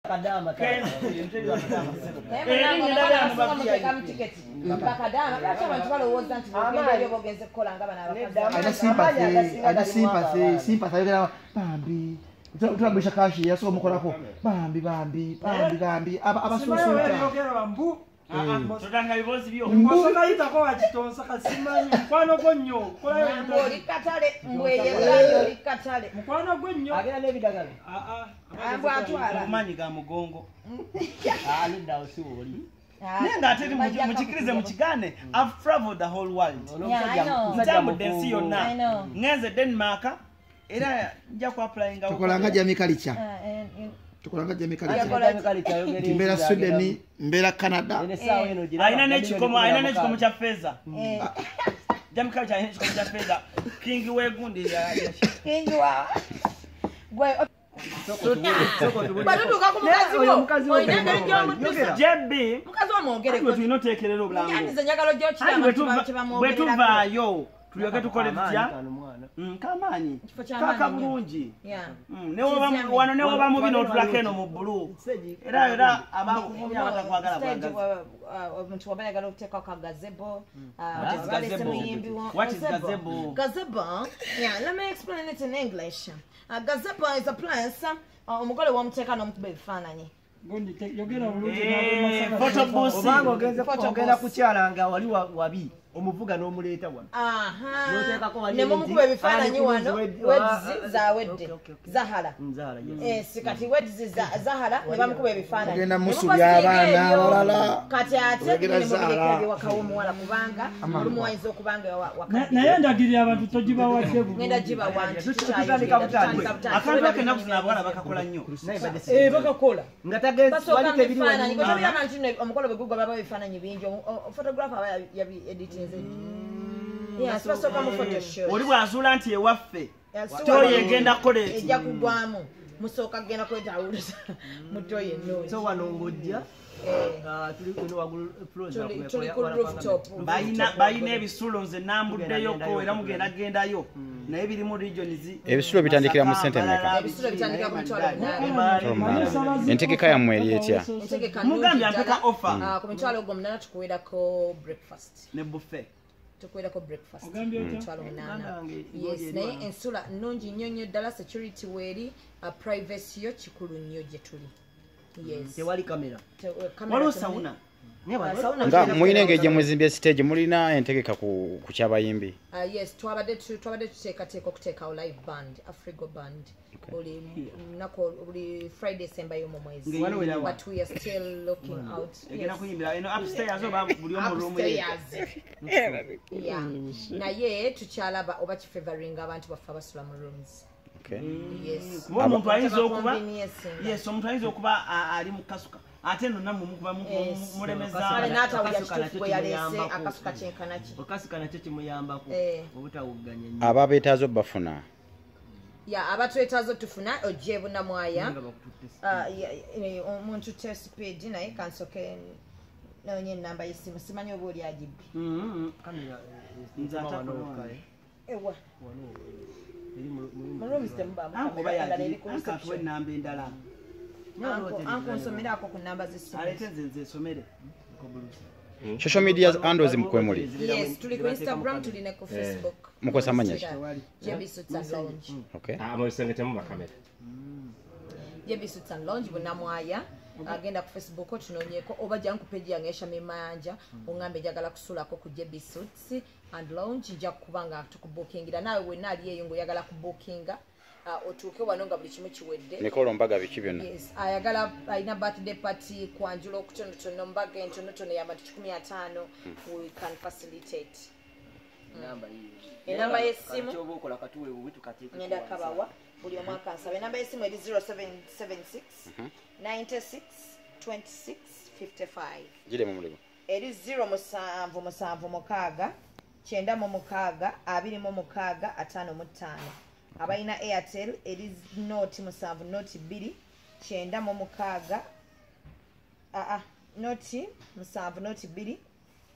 Kadama Utabisha kashi yaso mukorako bambi abasusuka Totanga bibozi byo. Mbosoka itako wachitonsa kasimanyi mkwano gonnyo. Kola Mboli katale mbweye blanyo likatale. Mkwano gonnyo. Agera nebidagala. Ambo atwala. Kumanyi ga mugongo. Linda osuboli. Nenda ateri mukikirize mukigane. I've traveled the whole world. Ntamudde yonna. Ngenze Denmark era nja ku applying nga tukolanga jamii culture. Tukolanga jamii culture. Mbera Sweden, mbera Canada. Aina n'ekikomo kya feza. Jamii culture aina n'ekikomo kya feza. King wegundi ya. King wa. Gwe Badutuka ku mukazi wo. Oyinanga ejjo mutisa. Jebbi. Mukazi wa mwongere ko. Tunoteekerera obulamu. Yandize njagalo jjo kirama bwe tuvaayo. Tuyoke tukole tutya? Kamanyi. Kaka bulungi. Wano ne woba mubi n'otulako eno mu bbulu. Era abakuvumya batakwagala bwagazi. Omuntu waba yagala okuteeka ka gazebo. What is gazebo? Gazebo? Yeah, let me explain it in English. Gazebo is a place omugole w'omuteeka n'omukuba ebifaananyi. Yogera bulungi Photo booth. Obanga ogenda kukyalanga wali wabi. Omuvuga n'omuleeta wano. Ne mumukuba ebifaananyi wano wedzi za wedde. Zahala. Sikati wedzi Zahala ne bamukuba ebifaananyi. Ogenda musu by'abaana abalala. Kati ate ne mubireka wakawo muwala kubanga olumu wayinza okubanga wakati. Naye ndagirira abantu togibawadde bu. Ngenda giba wanti. Tutandika butandika. Akantu ake nakufuna abawala bakakola nnyo. Bakakola. Nga tagenzi wali tebiri wano. Ng'obira abantu omukolo bwe gugwa baba ebifaananyi bingi. Photographer aba yabi editing. Yeah, so kama photo shoot. Oli bwazula nti ewaffe. Story egenda college. Ejja kugwamu. Musoka genda ko tawuliza. Mutoye no. So wano ngojja. Tuli kuno wagulu project tuli ku rooftop. Bayina ebisulo nze nambuddeyo ko era mugendayo. Naye biri mu regions. Ebisulo bitandikira mu sente meka. Ebisulo bitandikira mu mitwalo. Entegeka yammwe eri etya? Mugambye ampeka offer. Ku mitwalo ogwo munana tukuweerako breakfast. Ne buffet. Tukuweerako breakfast. Mitwalo munana. Yes, naye ensula nnungi nnyo nnyo ddala security weeri privacy yo kikulu nnyo gye tuli. Yes. Tewali kamera. Waliwo sauna. Nga muyina engeri gye mwezimbye stage mulina entegeka ku kyabayimbi. Yes, twabadde tuteekateeka okuteekawo live band, Afrigo band. Buli Friday sembayo mu mwezi. But we are still looking out. Egenda kuyimbira eno upstairs oba buli omu room Yeah. Naye tukyalaba oba kifavoring abantu baffe abasula mu rooms. Okay. Yes. Omuntu ayinza okuba yes, omuntu ayinza okuba ali mu kasuka. Ate no namwe mukuba mulemeza. Ale nata uyastufu yalese akasuka kyenkanaki. Okasuka nakyo kimuyambako obutawuganya nnyo. Aba beetaazo bafuna. Ya abatwetaazo tufuna ojebu na mwaya. Omuntu tesped naye kansoke nonye namba yesimu simanyi oba oli agibbi. Kamera nzata nokaye. Ewa. Mulumi tembamu. Angoba yaji akatwe namba endala. Anko nsomera ako ku namba z'essimu. Alete nze somere. Social media handles mukwemuli. Yes, tuli ku Instagram, tuli ne ku Facebook. Mukosa manya. JB Suits and Lounge. Okay. Amusengete mu bakamera. JB Suits and Lounge bunamwaya. Agenda ku Facebook tunonyeko oba jangu page yange shamim mayanja ongambe jagala kusulako ku JB Suits and Lounge nja kubanga tukubookingira nawe we nali eyo ngo yagala kubookinga otuuke wano nga buli kimu kiwedde Nikolo mbaga biki byonna. Yes, ayagala ayina birthday party kwanjula okutonotono mbaga entonotono y'abantu 15 we can facilitate. Namba y'essimu kyobokola katuwe wetukateeka. Ngenda kabawa buli omwaka nsaba namba y'essimu eri 0776 96 26 55. Gire mu mulimu. Eri 0776 9 mu mukaaga 2 mu mukaaga 5 mu 5. Abaina Airtel eri note 7 note 2 9 mu mukaaga note 7 note 2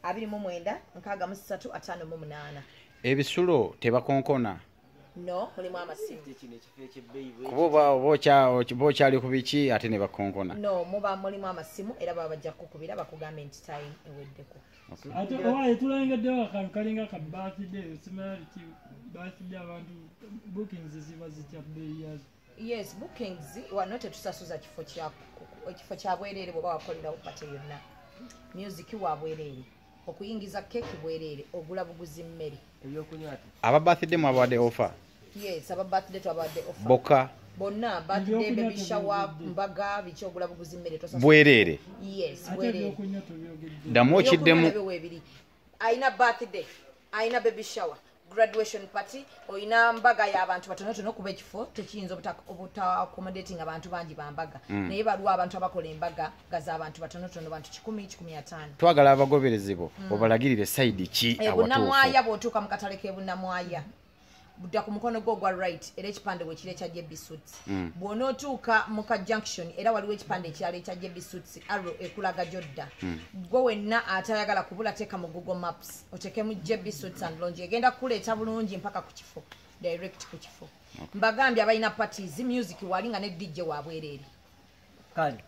2 mu 9 6 mu 3 5 mu 8. Ebisulo tebakonkona. no mulimu amasimu kuba okyali ku biki ate ne bakonkona no muba mulimu amasimu era baba bajja kukubira bakugambe nti time eweddeko ate owaye tulengeddewo akantu kalinga ka birthday similarity birthday abantu bookings ziba zitya bbeeyi yazo yes bookings wano tetusasuza ekifo kya bwereere bw'oba wakolerawo pate yonna music wa bwereere okuyingiza keki bwereere ogula buguzi mmere aba birthday mwabawadde offer yes aba birthday twabawadde offer boka bonna birthday baby shower mbaga biki ogula buguzi mmere tosasuza bwereere yes bwereere damu okiddemu ayina birthday ayina baby shower graduation party oyina mbaga y'abantu batonotono kuba ekifo tekiyinza obutaaccommodating abantu bangi bambaga naye baliwo abantu abakola embaga gaz'abantu batonotono bantu 100-150 twagala abagoberezebo obalagirire sayidi ki bunnamwaya bw'otuuka mu katale k'ebunnamwaya budda ku mukono gwo ogwa right era ekipande bwekiri ekya JB Suits bw'onootuuka mu ka junction era waliwo ekipande ekirala ekya JB Suits arrow ekulaga gyodda gwe wenna atayagala kubula teeka mu Google Maps otekemu JB Suits and Lounge egenda kukuleeta bulungi mpaka ku kifo direct ku kifo mbagambye abalina parties music wali nga ne DJ wa bwereere kale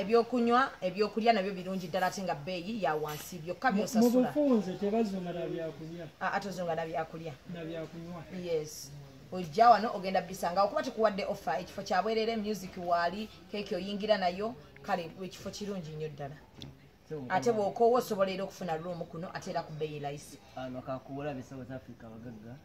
ebyokunywa ebyokulya nabyo birungi ddala ate nga bbeeyi ya wansi byokka byosasula mubufunze tebazunga na byakulya atozunga na byakulya na byakunywa yes ojja wano ogenda bisanga okuba tukuwadde offer ekifo kya bwereere music waali keeki oyingira nayo kale ekifo kirungi nnyo ddala ate bw'okoowa osobola era okufuna room kuno ate era ku bbeeyi layisi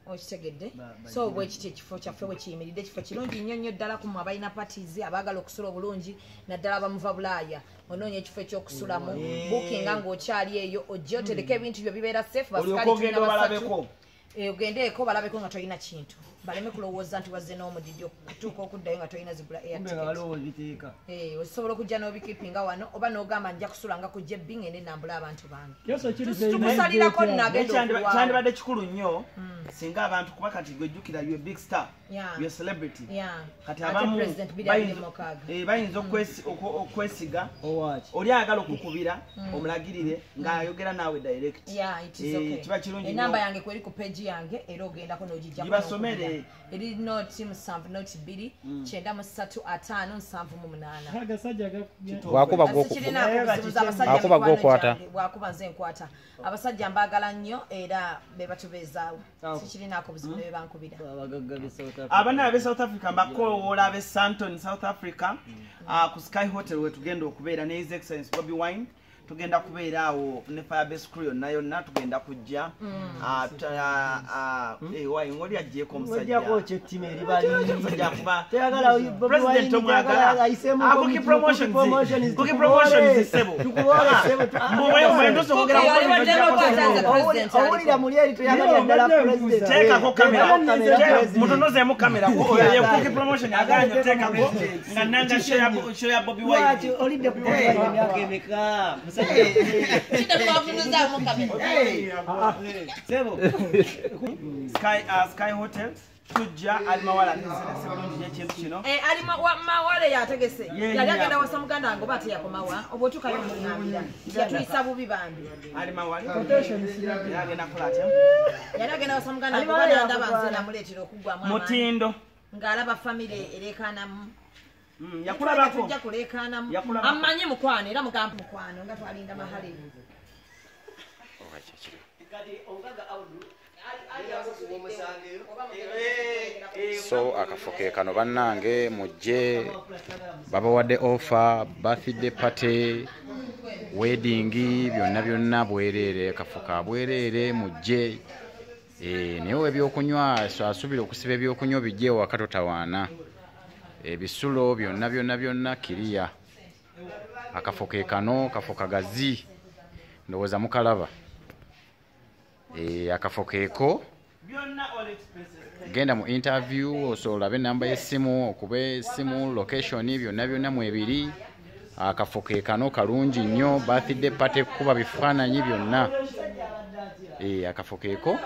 okitegedde so bwekiti ekifo kyaffe bwe kiyimiridde ekifo kirungi nnyo nnyo ddala ku mwe abalina parties abaagala okusula obulungi naddala bamuva bulaaya onoonya ekifo eky'okusulamu bookinga ng'okyali eyo ojja otereka ebintu byo bibeera safe ogendeeko balabeko nga tolina kintu baleme kulowooza nti wazze n'omudidi okutuuka okuddayo nga tolina zigula osobola okujja n'obikipinga wano oba n'ogamba nja kusulanga ku JB ngende nambula abantu bange tukusalirako kyandibadde kikulu nnyo singa abantu kuba kati gwejjukira you big star you celebrity kati abamu bayinza okwesiga oli ayagala okukubira omulagirire ng'ayogera naawe direct kiba kirungi enamba yange kweri ku page yange era ogendako n'ogijjako basomere eri noti 7 wakuba gwokwata bwakuba nze nkwata abasajja mbagala nnyo era bebatubeezaawo sikirinako buzibu ne bebankubira abana abe South Africa mbakoowola abe Santon South Africa ku Sky Hotel wetugenda okubeera ne His Excellence Bobby Wine tugenda kubeera awo ne Firebase crew yonna tugenda kujja wine ngoli ajjeko omusajja president omwagala cookie promotions sebo owulira muli eri tuyagala ddala president teekako kamera mutonozemu kamera cookie promotion aganya teekako nga nanga show ya Bobby Wine olidde ku emyaka emeka Sky Hotel tujja alimawala sebulungi ekintu kino alimawale yategese yali agenda wasa muganda wange oba ate yakomawa obwotukayo muŋambira yatuyisa bubi bambi alimawale yagenda kola atya yali agenda wasa muganda wange oba nandaba nze namuleetera okuggwamu mutindo ng'alaba famire ereekaanamu yakulabako tujja kuleekaanamu ammanyi mukwano era mugampa mukwano nga twalinda mahale so akafo ke kano bannange mujje babawadde offer birthday party wedding byonna bwereere akafo ka bwereere mujje naye ebyokunywa so asubira okusiba ebyokunywa bijje waka totawaana ebisulo byonna kiriya akafo ke kano kafo kagazi ndowooza mukalaba akafo keeko genda mu interview osobola olabe enamba y'essimu okuba essimu location byonna mwebiri akafo ke kano kalungi nnyo birthday party kuba bifaananyi byonna akafo keeko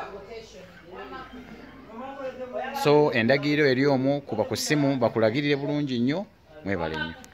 so endagiriro eri omwo kuba ku ssimu bakulagirire bulungi nnyo mwebale nnyo